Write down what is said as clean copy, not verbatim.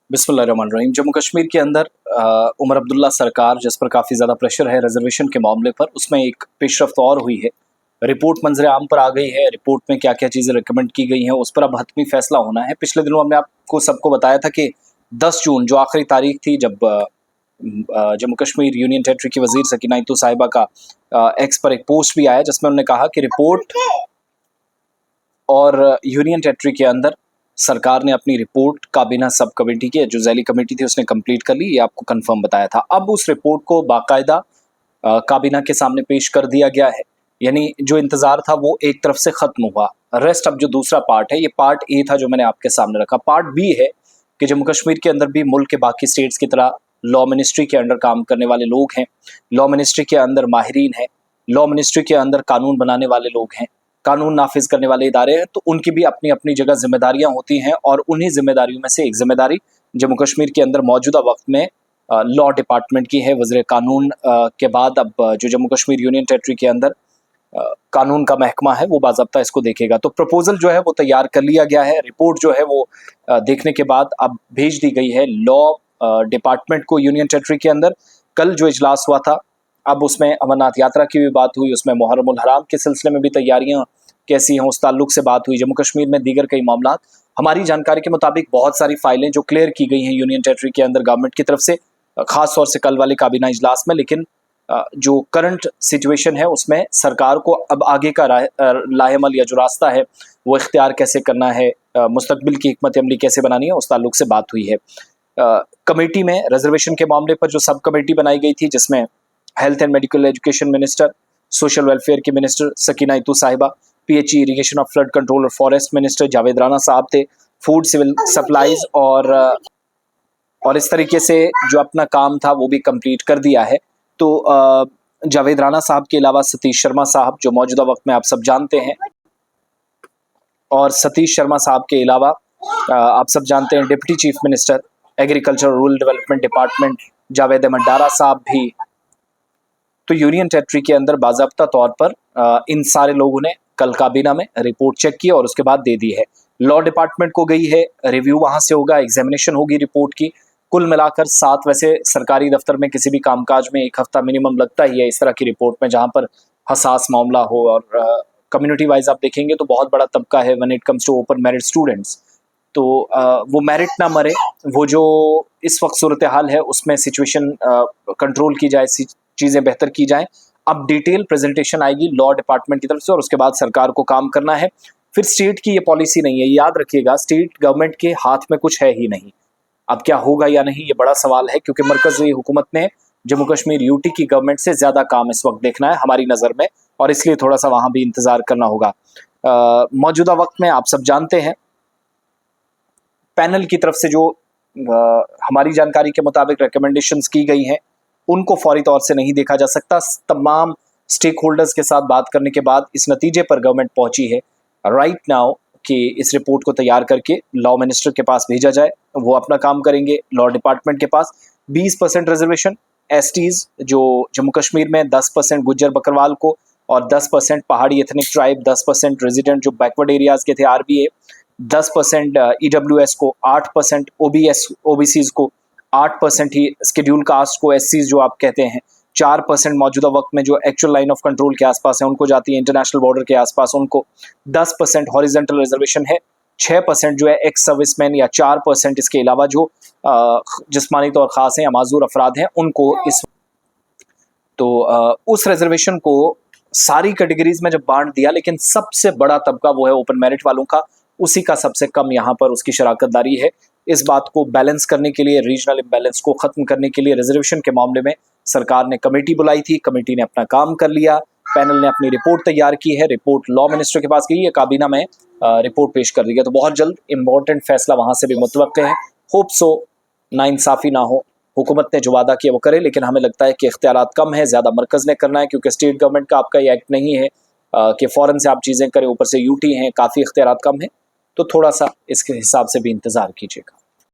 बिस्मिल्लाहिर्रहमानिर्रहीम। जम्मू कश्मीर के अंदर उमर अब्दुल्ला सरकार जिस पर काफ़ी ज़्यादा प्रेशर है रिजर्वेशन के मामले पर, उसमें एक पेशरफ्त और हुई है। रिपोर्ट मंजर आम पर आ गई है। रिपोर्ट में क्या क्या चीज़ें रिकमेंड की गई हैं उस पर अब हतमी फैसला होना है। पिछले दिनों हमने आपको सबको बताया था कि 10 जून जो आखिरी तारीख थी, जब जम्मू कश्मीर यूनियन टेरिटरी की वजीर सकीना इत्तू साहिबा का एक्स पर एक पोस्ट भी आया जिसमें उन्होंने कहा कि रिपोर्ट और यूनियन टेरिटरी के अंदर सरकार ने अपनी रिपोर्ट काबीना सब कमेटी की, जो जैली कमेटी थी उसने कंप्लीट कर ली। ये आपको कंफर्म बताया था। अब उस रिपोर्ट को बाकायदा काबीना के सामने पेश कर दिया गया है। यानी जो इंतजार था वो एक तरफ से खत्म हुआ। रेस्ट अब जो दूसरा पार्ट है, ये पार्ट ए था जो मैंने आपके सामने रखा। पार्ट बी है कि जम्मू कश्मीर के अंदर भी मुल्क के बाकी स्टेट्स की तरह लॉ मिनिस्ट्री के अंडर काम करने वाले लोग हैं। लॉ मिनिस्ट्री के अंदर माहिरीन हैं। लॉ मिनिस्ट्री के अंदर कानून बनाने वाले लोग हैं, कानून नाफिज करने वाले इदारे हैं। तो उनकी भी अपनी अपनी जगह जिम्मेदारियां होती हैं, और उन्हीं जिम्मेदारियों में से एक जिम्मेदारी जम्मू कश्मीर के अंदर मौजूदा वक्त में लॉ डिपार्टमेंट की है। वज़ीर कानून के बाद अब जो जम्मू कश्मीर यूनियन टेरिटरी के अंदर कानून का महकमा है वो बाज़ाब्ता इसको देखेगा। तो प्रपोजल जो है वो तैयार कर लिया गया है। रिपोर्ट जो है वो देखने के बाद अब भेज दी गई है लॉ डिपार्टमेंट को यूनियन टेरिटरी के अंदर। कल जो इजलास हुआ था, अब उसमें अमरनाथ यात्रा की भी बात हुई, उसमें मुहर्रम उल हराम के सिलसिले में भी तैयारियां कैसी हैं उस ताल्लुक से बात हुई। जम्मू कश्मीर में दीगर कई मामला, हमारी जानकारी के मुताबिक बहुत सारी फाइलें जो क्लियर की गई हैं यूनियन टेरिटरी के अंदर गवर्नमेंट की तरफ से, खास तौर से कल वाले काबीना इजलास में। लेकिन जो करंट सिचुएशन है उसमें सरकार को अब आगे का लाहेमल या जो रास्ता है वो इख्तियार कैसे करना है, मुस्तकबिल की हिकमत अमली कैसे बनानी है, उस ताल्लुक से बात हुई है। कमेटी में रिजर्वेशन के मामले पर जो सब कमेटी बनाई गई थी, जिसमें health and medical education minister, social welfare की मिनिस्टर सकीना इत्तू साहिबा, PHE irrigation of flood control और फॉरेस्ट मिनिस्टर जावेद राना साहब थे, फूड सिविल सप्लाईज और इस तरीके से जो अपना काम था वो भी कंप्लीट कर दिया है। तो जावेद राना साहब के अलावा सतीश शर्मा साहब जो मौजूदा वक्त में आप सब जानते हैं, और सतीश शर्मा साहब के अलावा आप सब जानते हैं deputy chief minister agriculture rural development department Javed Ahmad Dara साहब भी। तो यूनियन टेरिटरी के अंदर बाज़ाब्ता तौर पर इन सारे लोगों ने कल काबीना में रिपोर्ट चेक की और उसके बाद दे दी है। लॉ डिपार्टमेंट को गई है, रिव्यू वहां से होगा, एग्जामिनेशन होगी रिपोर्ट की। कुल मिलाकर 7, वैसे सरकारी दफ्तर में किसी भी कामकाज में 1 हफ्ता मिनिमम लगता ही है इस तरह की रिपोर्ट में, जहां पर हसास मामला हो। और कम्युनिटी वाइज आप देखेंगे तो बहुत बड़ा तबका है when it comes to open merit students. तो वो मेरिट ना मरे, वो जो इस वक्त सूरत हाल है उसमें सिचुएशन कंट्रोल की जाए, चीज़ें बेहतर की जाएं। अब डिटेल प्रेजेंटेशन आएगी लॉ डिपार्टमेंट की तरफ से, और उसके बाद सरकार को काम करना है। फिर स्टेट की ये पॉलिसी नहीं है, याद रखिएगा, स्टेट गवर्नमेंट के हाथ में कुछ है ही नहीं। अब क्या होगा या नहीं ये बड़ा सवाल है, क्योंकि मरकजी हुकूमत ने जम्मू कश्मीर यूटी की गवर्नमेंट से ज़्यादा काम इस वक्त देखना है हमारी नज़र में, और इसलिए थोड़ा सा वहाँ भी इंतज़ार करना होगा। मौजूदा वक्त में आप सब जानते हैं पैनल की तरफ से जो हमारी जानकारी के मुताबिक रिकमेंडेशंस की गई हैं उनको फौरी तौर से नहीं देखा जा सकता। तमाम स्टेक होल्डर्स के साथ बात करने के बाद इस नतीजे पर गवर्नमेंट पहुंची है राइट नाउ कि इस रिपोर्ट को तैयार करके लॉ मिनिस्टर के पास भेजा जाए, वो अपना काम करेंगे। लॉ डिपार्टमेंट के पास 20% रिजर्वेशन एसटीज जो जम्मू कश्मीर में, 10% गुज्जर बकरवाल को, और 10% पहाड़ी एथनिक ट्राइब, 10% रेजिडेंट जो बैकवर्ड एरियाज के थे आरबीए, 10% ईडब्ल्यूएस को, 8% ओबीसीज को, 8% ही शेड्यूल कास्ट को, एससीज जो आप कहते हैं, 4% मौजूदा वक्त में जो एक्चुअल लाइन ऑफ कंट्रोल के आसपास है उनको जाती है, इंटरनेशनल बॉर्डर के आसपास उनको, 10% हॉरिजेंटल रिजर्वेशन है, 6% जो है एक्स सर्विसमैन, या 4% इसके अलावा जो जिस्मानी तौर खास हैं या माजूर अफराद हैं उनको इस। तो उस रिजर्वेशन को सारी कैटेगरीज में जब बांट दिया, लेकिन सबसे बड़ा तबका वो है ओपन मेरिट वालों का, उसी का सबसे कम यहाँ पर उसकी शराकतदारी है। इस बात को बैलेंस करने के लिए, रीजनल इम्बैलेंस को ख़त्म करने के लिए रिजर्वेशन के मामले में सरकार ने कमेटी बुलाई थी। कमेटी ने अपना काम कर लिया, पैनल ने अपनी रिपोर्ट तैयार की है, रिपोर्ट लॉ मिनिस्टर के पास गई है, काबीना में रिपोर्ट पेश कर दी है। तो बहुत जल्द इंपॉर्टेंट फैसला वहाँ से भी मुतवक्के है। होप सो नाइंसाफ़ी ना हो, हुकूमत ने जो वादा किया वो करे, लेकिन हमें लगता है कि इख्तियारात कम है, ज़्यादा मरकज़ ने करना है, क्योंकि स्टेट गवर्नमेंट का आपका ये एक्ट नहीं है कि फ़ौरन से आप चीज़ें करें, ऊपर से यूटी हैं, काफ़ी इख्तियारात कम है। तो थोड़ा सा इसके हिसाब से भी इंतज़ार कीजिएगा।